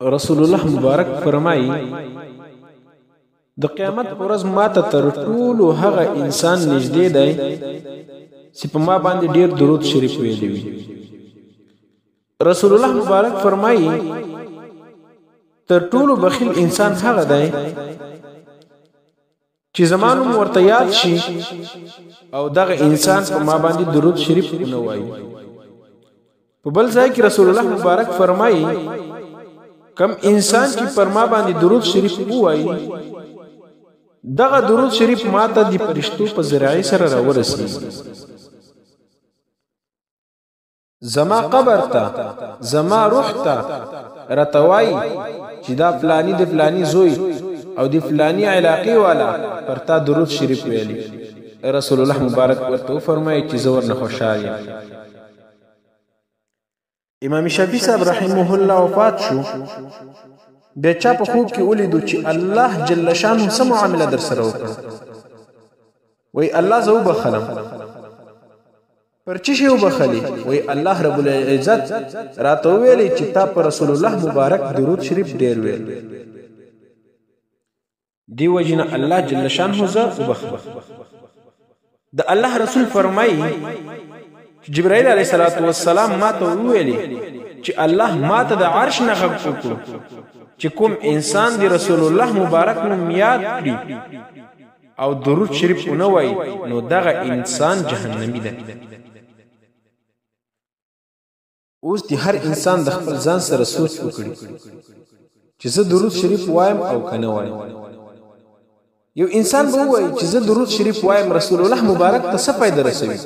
رسول الله مبارک فرمایي د قیامت پر ورځ ماته تر ټولو هغه انسان نږدې دی چې په ما باندې ډیر درود شریف ویلی وي. رسول الله مبارک فرمایي تر ټولو بخیل انسان هغه دی چې زمانو ورته یاد شي او دغه انسان په ما باندې درود شریف نه وایي. په بل ځای کې رسول الله مبارک فرمایي کم انسان چې پر ما باندې درود شریف وایي دغه درود شریف ماته د فرشتو په ذریعه سره راورسي. زما قبر ته زما روح ته رتوای چې دا فلانی د فلانی زوی او د فلانی علاقې والا پر تا درود شریف ویلي. رسول الله مبارک ورته فرمایي چې زه ورنه خوشحال یم. امام شافعي صاحب رحمه الله وفات شو. بیا چا په خوب کې ولیدو چې الله جل شانه سم معامله در سره وکړه. وای الله زه وبخلم. پر چی شی وبخلی؟ وای الله رب العزت راته ویلی چې تا پر رسول الله مبارک درود شریف ډیر ویل. دی وجنه الله جل شانه زه وبخل. د الله رسول فرمایي جبرائیل علیه السلام ما ته ویلی چې الله ما ته د عرش نه غږ وکړو چې کوم انسان دی رسول الله مبارک نوم یاد کړي او درود شریف ونه وایي نو دغه انسان جهنمی ده. اوس دی هر انسان د خپل ځان سره سوچ وکړي چې زه درود شریف وایم او کنه وایم. یو انسان به وایي چې زه درود شریف وایم رسول الله مبارک ته څه فایده رسوي؟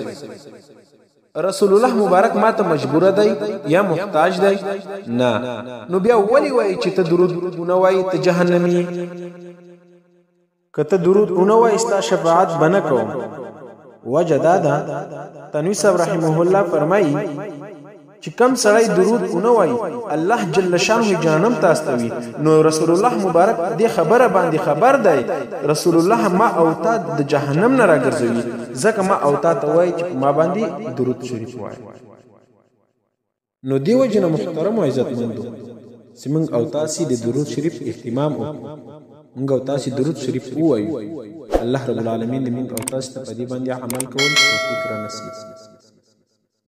رسول الله مبارک ما ته مجبور دی یا محتاج دی؟ نه. نو بیا ولی وایي چې ته درود ونه وایي ته جهنمی؟ که ته درود ونه وایي ستا شفاعت به نه کوم. وجه دا ده تنوي صاحب رحمه الله فرمایي چې کم سړی درود ونه وایي الله جل شانه جهنم ته استوي. نو رسول الله مبارک دې خبره باندې خبر دی رسول الله ما او تا د جهنم نه راګرځوي ځکه ما او تا ته وایي چې ما باندې درود شریف وایي. نو دی وجنه محترم او عزتمندو چې موږ او تاسو د درود شریف اهتمام وکړو. موږ او تاسو درود شریف ووایو. الله رب العالمین دې موږ او تاسو ته په دې باندې عمل کول توفیق را نصیب